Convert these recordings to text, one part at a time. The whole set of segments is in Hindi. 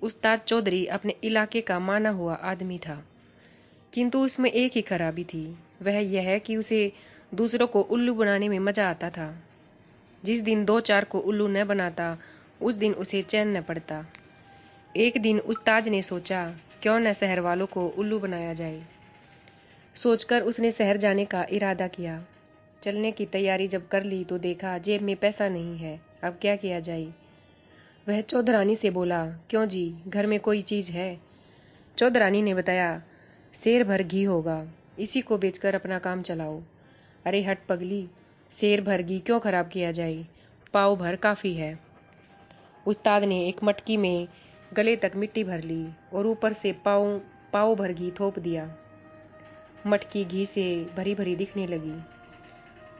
उस्ताद चौधरी अपने इलाके का माना हुआ आदमी था, किंतु उसमें एक ही खराबी थी। वह यह कि उसे दूसरों को उल्लू बनाने में मजा आता था। जिस दिन 2-4 को उल्लू न बनाता, उस दिन उसे चैन न पड़ता। एक दिन उस्ताद ने सोचा, क्यों न शहर वालों को उल्लू बनाया जाए। सोचकर उसने शहर जाने का इरादा किया। चलने की तैयारी जब कर ली तो देखा जेब में पैसा नहीं है। अब क्या किया जाए। वह चौधरानी से बोला, क्यों जी, घर में कोई चीज है? चौधरानी ने बताया, शेर भर घी होगा, इसी को बेचकर अपना काम चलाओ। अरे हट पगली, शेर भर घी क्यों खराब किया जाए, पाव भर काफी है। उस्ताद ने एक मटकी में गले तक मिट्टी भर ली और ऊपर से पाव भर घी थोप दिया। मटकी घी से भरी भरी दिखने लगी।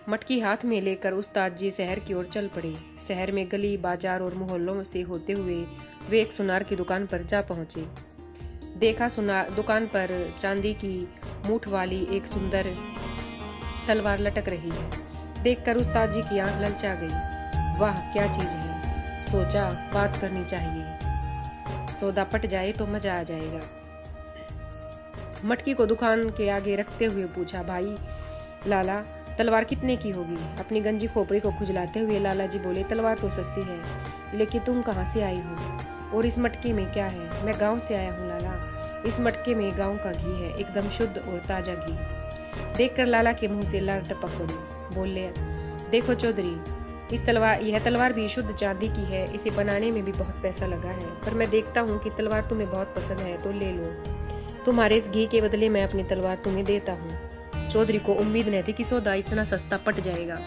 मटकी हाथ में लेकर उस्ताद जी शहर की ओर चल पड़े। शहर में गली बाजार और मोहल्लों से होते हुए वे एक सुनार की दुकान पर जा पहुंचे। देखा सुनार दुकान पर चांदी की मूठ वाली एक सुंदर तलवार लटक रही है। देखकर उस्ताद जी की आंख ललचा गई। वाह क्या चीज है। सोचा बात करनी चाहिए, सौदा पट जाए तो मजा आ जाएगा। मटकी को दुकान के आगे रखते हुए पूछा, भाई लाला, तलवार कितने की होगी? अपनी गंजी खोपड़ी को खुजलाते हुए लाला जी बोले, तलवार तो सस्ती है, लेकिन तुम कहाँ से आई हो और इस मटके में क्या है? मैं गांव से आया हूँ लाला, इस मटके में गांव का घी है, एकदम शुद्ध और ताजा घी। देखकर लाला के मुंह से लार टपक पड़ी। बोले, देखो चौधरी, यह तलवार भी शुद्ध चांदी की है, इसे बनाने में भी बहुत पैसा लगा है, पर मैं देखता हूँ कि तलवार तुम्हें बहुत पसंद है तो ले लो। तुम्हारे इस घी के बदले मैं अपनी तलवार तुम्हें देता हूँ। चौधरी को उम्मीद नहीं थी कि सौदा इतना सस्ता पट जाएगा।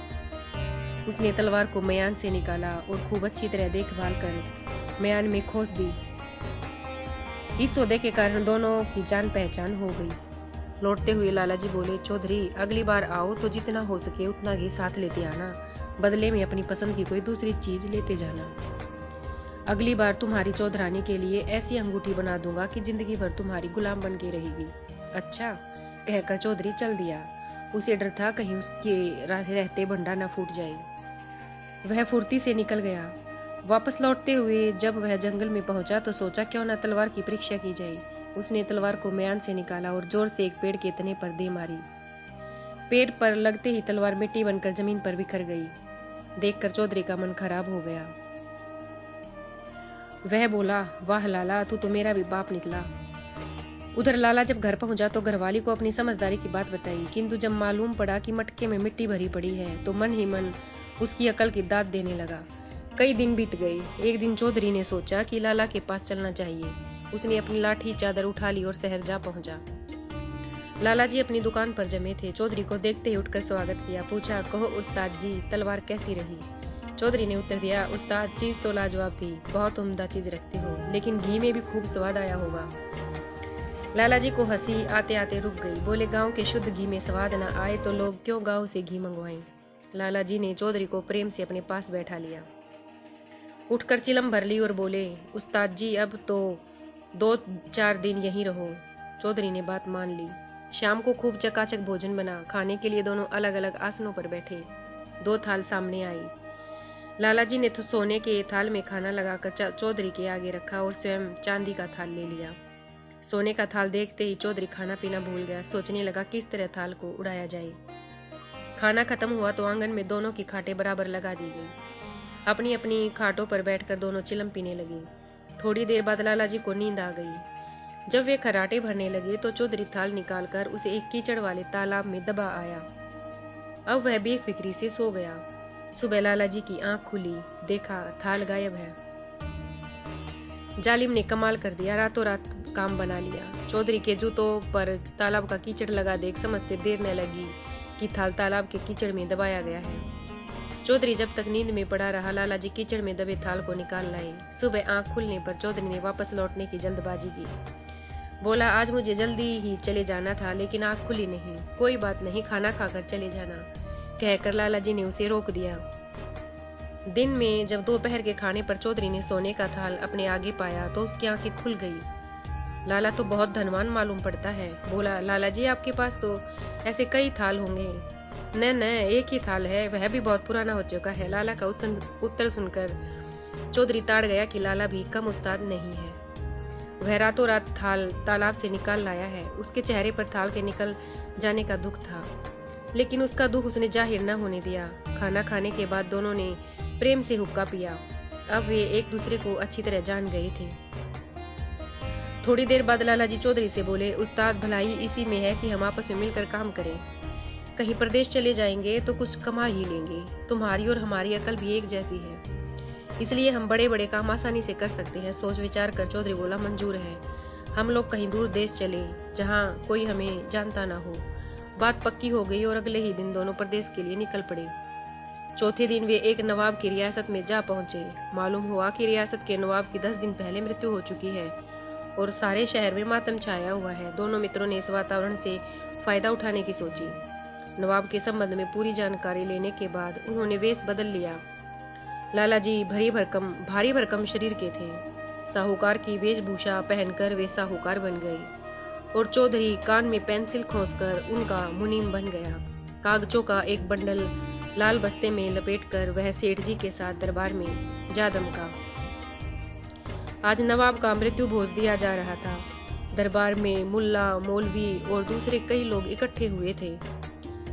उसने तलवार को म्यान से निकाला और खूब अच्छी तरह देखभाल कर म्यान में खोस दी। इस सौदे के कारण दोनों की जान पहचान हो गई। लौटते हुए लाला जी बोले, चौधरी अगली बार आओ तो जितना हो सके उतना घी साथ लेते आना, बदले में अपनी पसंद की कोई दूसरी चीज लेते जाना। अगली बार तुम्हारी चौधरानी के लिए ऐसी अंगूठी बना दूंगा कि जिंदगी भर तुम्हारी गुलाम बन के रहेगी। अच्छा, कहकर चौधरी चल दिया। उसे डर था कहीं उसके रहते भंडा न फूट जाए। वह फुर्ती से निकल गया। वापस लौटते हुए जब वह जंगल में पहुंचा तो सोचा, क्यों न तलवार की परीक्षा की जाए। उसने तलवार को म्यान से निकाला और जोर से एक पेड़ के तने पर दे मारी। पेड़ पर लगते ही तलवार मिट्टी बनकर जमीन पर बिखर गई। देखकर चौधरी का मन खराब हो गया। वह बोला, वाह लाला, तू तो मेरा भी बाप निकला। उधर लाला जब घर पहुंचा तो घरवाली को अपनी समझदारी की बात बताई, किंतु जब मालूम पड़ा कि मटके में मिट्टी भरी पड़ी है तो मन ही मन उसकी अकल की दाद देने लगा। कई दिन बीत गए। एक दिन चौधरी ने सोचा कि लाला के पास चलना चाहिए। उसने अपनी लाठी चादर उठा ली और शहर जा पहुंचा। लाला जी अपनी दुकान पर जमे थे। चौधरी को देखते ही उठकर स्वागत किया। पूछा, कहो उस्ताद जी, तलवार कैसी रही? चौधरी ने उत्तर दिया, उस्ताद, चीज तो लाजवाब थी, बहुत उम्दा चीज रखते हो, लेकिन घी में भी खूब स्वाद आया होगा। लाला जी को हंसी आते आते रुक गई। बोले, गांव के शुद्ध घी में स्वाद न आए तो लोग क्यों गांव से घी मंगवाएं? लाला जी ने चौधरी को प्रेम से अपने पास बैठा लिया। उठकर चिलम भर ली और बोले, उस्ताद जी अब तो 2-4 दिन यहीं रहो। चौधरी ने बात मान ली। शाम को खूब चकाचक भोजन बना। खाने के लिए दोनों अलग अलग आसनों पर बैठे। 2 थाल सामने आई। लाला जी ने तो सोने के थाल में खाना लगाकर चौधरी के आगे रखा और स्वयं चांदी का थाल ले लिया। सोने का थाल देखते ही चौधरी खाना पीना भूल गया। सोचने लगा किस तरह थाल को उड़ाया जाए। खाना खत्म हुआ तो आंगन में दोनों की खाटें बराबर लगा दी गई। अपनी अपनी खाटों पर बैठकर दोनों चिलम पीने लगे। थोड़ी देर बाद लाला जी को नींद आ गई। जब वे खराटे भरने लगे तो चौधरी थाल निकालकर उसे एक कीचड़ वाले तालाब में दबा आया। अब वह बेफिक्री से सो गया। सुबह लाला जी की आंख खुली, देखा थाल गायब है। जालिम ने कमाल कर दिया, रातों रात काम बना लिया। चौधरी के जूतों पर तालाब का कीचड़ लगा देख समझते देर न लगी कि थाल तालाब के कीचड़ में दबाया गया है। चौधरी जब तक नींद में पड़ा रहा, लाला जी कीचड़ में दबे थाल को निकाल लाए। सुबह आंख खुलने पर चौधरी ने वापस लौटने की जल्दबाजी की। बोला, आज मुझे जल्दी ही चले जाना था, लेकिन आंख खुली नहीं। कोई बात नहीं, खाना खाकर चले जाना, कहकर लाला जी ने उसे रोक दिया। दिन में जब दोपहर के खाने पर चौधरी ने सोने का थाल अपने आगे पाया तो उसकी आंखें खुल गई। लाला तो बहुत धनवान मालूम पड़ता है। बोला, लाला जी आपके पास तो ऐसे कई थाल होंगे। न एक ही थाल है, वह भी बहुत पुराना हो चुका है। लाला का उत्तर सुनकर चौधरी ताड़ गया कि लाला भी कम उस्ताद नहीं है। वह रातों रात थाल तालाब से निकाल लाया है। उसके चेहरे पर थाल के निकल जाने का दुख था, लेकिन उसका दुख उसने जाहिर न होने दिया। खाना खाने के बाद दोनों ने प्रेम से हुक्का पिया। अब वे एक दूसरे को अच्छी तरह जान गए थे। थोड़ी देर बाद लाला जी चौधरी से बोले, उस्ताद, भलाई इसी में है कि हम आपस में मिलकर काम करें। कहीं प्रदेश चले जाएंगे तो कुछ कमा ही लेंगे। तुम्हारी और हमारी अकल भी एक जैसी है, इसलिए हम बड़े बड़े काम आसानी से कर सकते हैं। सोच विचार कर चौधरी बोला, मंजूर है। हम लोग कहीं दूर देश चले जहाँ कोई हमें जानता ना हो। बात पक्की हो गई और अगले ही दिन दोनों प्रदेश के लिए निकल पड़े। चौथे दिन वे एक नवाब की रियासत में जा पहुंचे। मालूम हुआ कि रियासत के नवाब की 10 दिन पहले मृत्यु हो चुकी है और सारे शहर में मातम छाया हुआ है। दोनों मित्रों ने इस वातावरण से फायदा उठाने की सोची। नवाब के संबंध में पूरी जानकारी लेने के बाद उन्होंने वेश बदल लिया। लाला जी भारी भरकम शरीर के थे। साहूकार की वेशभूषा पहनकर वे साहूकार बन गए और चौधरी कान में पेंसिल खोसकर उनका मुनीम बन गया। कागजों का एक बंडल लाल बस्ते में लपेटकर वह सेठ जी के साथ दरबार में जा दमका। आज नवाब का मृत्यु भोज दिया जा रहा था। दरबार में मुल्ला, मौलवी और दूसरे कई लोग इकट्ठे हुए थे।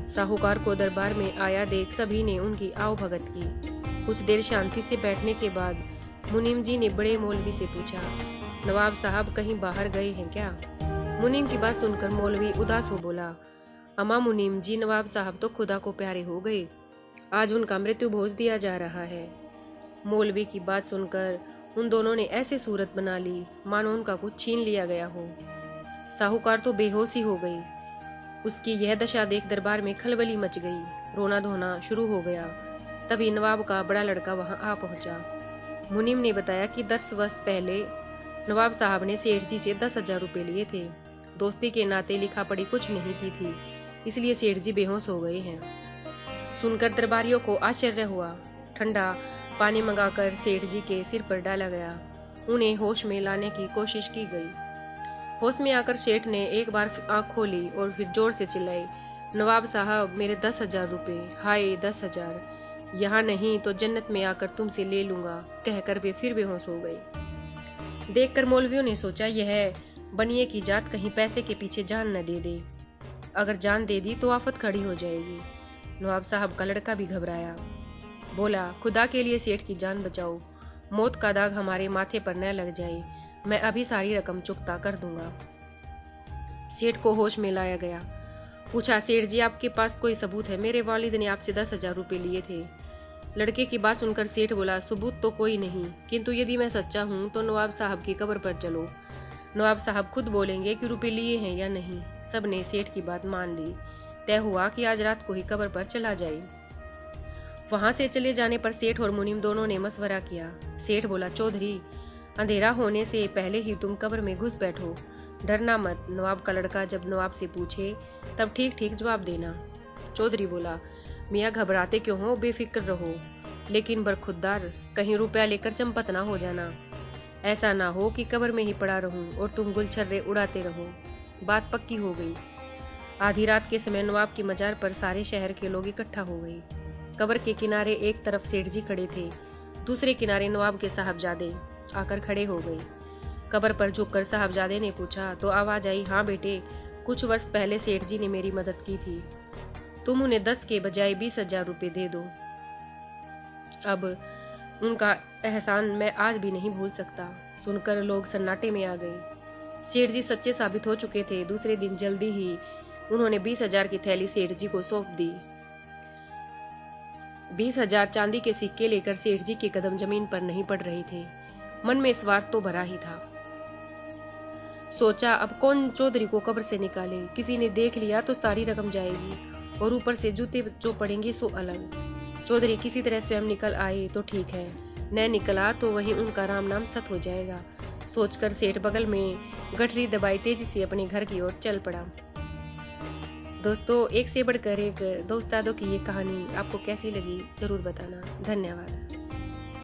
साहूकार को दरबार में आया देख सभी ने उनकी आओ भगत की। कुछ देर शांति से बैठने के बाद मुनीम जी ने बड़े मौलवी से पूछा, नवाब साहब कहीं बाहर गए हैं क्या? मुनीम की बात सुनकर मौलवी उदास हो बोला, अमा मुनीम जी, नवाब साहब तो खुदा को प्यारे हो गए। आज उनका मृत्यु भोज दिया जा रहा है। मौलवी की बात सुनकर उन दोनों ने ऐसे सूरत बना ली मानो उनका कुछ छीन लिया गया हो। साहूकार तो बेहोश ही हो गई। उसकी यह दशा देख दरबार में खलबली मच गई। रोना धोना शुरू हो गया। तभी नवाब का बड़ा लड़का वहां आ पहुंचा। मुनीम ने बताया कि 10 वर्ष पहले नवाब साहब ने सेठ जी से 10,000 रुपए लिए थे। दोस्ती के नाते लिखा पढ़ी कुछ नहीं की थी, इसलिए सेठ जी बेहोश हो गए हैं। सुनकर दरबारियों को आश्चर्य हुआ। ठंडा पानी मंगाकर सेठ जी के सिर पर डाला गया। उन्हें होश में लाने की कोशिश की गई। होश में आकर सेठ ने एक बार आंख खोली और फिर जोर से चिल्लाए, नवाब साहब, मेरे 10,000 रुपए, हाय 10,000, यहाँ नहीं तो जन्नत में आकर तुमसे ले लूंगा, कहकर वे फिर बेहोश हो गए। देखकर मौलवियों ने सोचा, यह बनिए की जात कहीं पैसे के पीछे जान न दे दे। अगर जान दे दी तो आफत खड़ी हो जाएगी। नवाब साहब का लड़का भी घबराया। बोला, खुदा के लिए सेठ की जान बचाओ, मौत का दाग हमारे माथे पर न लग जाए। मैं अभी सारी रकम चुकता कर दूंगा। सेठ को होश में लाया गया। पूछा, सेठ जी, आपके पास कोई सबूत है? मेरे वालिद ने आपसे 10,000 रुपए लिए थे। लड़के की बात सुनकर सेठ बोला, सबूत तो कोई नहीं, किंतु यदि मैं सच्चा हूँ तो नवाब साहब की कब्र पर चलो। नवाब साहब खुद बोलेंगे कि रुपए लिए हैं या नहीं। सबने सेठ की बात मान ली। तय हुआ कि आज रात को ही कब्र पर चला जाए। वहां से चले जाने पर सेठ और मुनीम दोनों ने मशवरा किया। सेठ बोला, चौधरी, अंधेरा होने से पहले ही तुम कब्र में घुस बैठो, डरना मत। नवाब का लड़का जब नवाब से पूछे तब ठीक ठीक जवाब देना। चौधरी बोला, मियाँ घबराते क्यों हो, बेफिक्र रहो, लेकिन बरखुरदार, कहीं रुपया लेकर चंपत ना हो जाना। ऐसा ना हो कि कब्र में ही पड़ा रहूं और तुम गुलछर्रे उड़ाते रहो। बात पक्की हो गई। आधी रात के समय नवाब की मजार पर सारे शहर के लोग इकट्ठा हो गए। कब्र के किनारे एक तरफ सेठ जी खड़े थे, दूसरे किनारे नवाब के साहबजादे आकर खड़े हो गए। कब्र पर झुककर साहबजादे ने पूछा तो आवाज आई, हाँ बेटे, कुछ वर्ष पहले सेठ जी ने मेरी मदद की थी। तुम उन्हें 10 के बजाय 20,000 रुपए दे दो। अब उनका एहसान मैं आज भी नहीं भूल सकता। सुनकर लोग सन्नाटे में आ गए। सेठ जी सच्चे साबित हो चुके थे। दूसरे दिन जल्दी ही उन्होंने 20,000 की थैली सेठ जी को सौंप दी। 20,000 चांदी के सिक्के लेकर सेठ जी के कदम जमीन पर नहीं पड़ रहे थे। मन में स्वार्थ तो भरा ही था। सोचा, अब कौन चौधरी को कब्र से निकाले। किसी ने देख लिया तो सारी रकम जाएगी और ऊपर से जूते जो पड़ेंगे सो अलग। चौधरी किसी तरह स्वयं निकल आए तो ठीक है, न निकला तो वहीं उनका राम नाम सत हो जाएगा। सोचकर सेठ बगल में गठरी दबाई तेजी से अपने घर की ओर चल पड़ा। दोस्तों, एक से बढ़कर एक दो उस्तादों की ये कहानी आपको कैसी लगी जरूर बताना। धन्यवाद।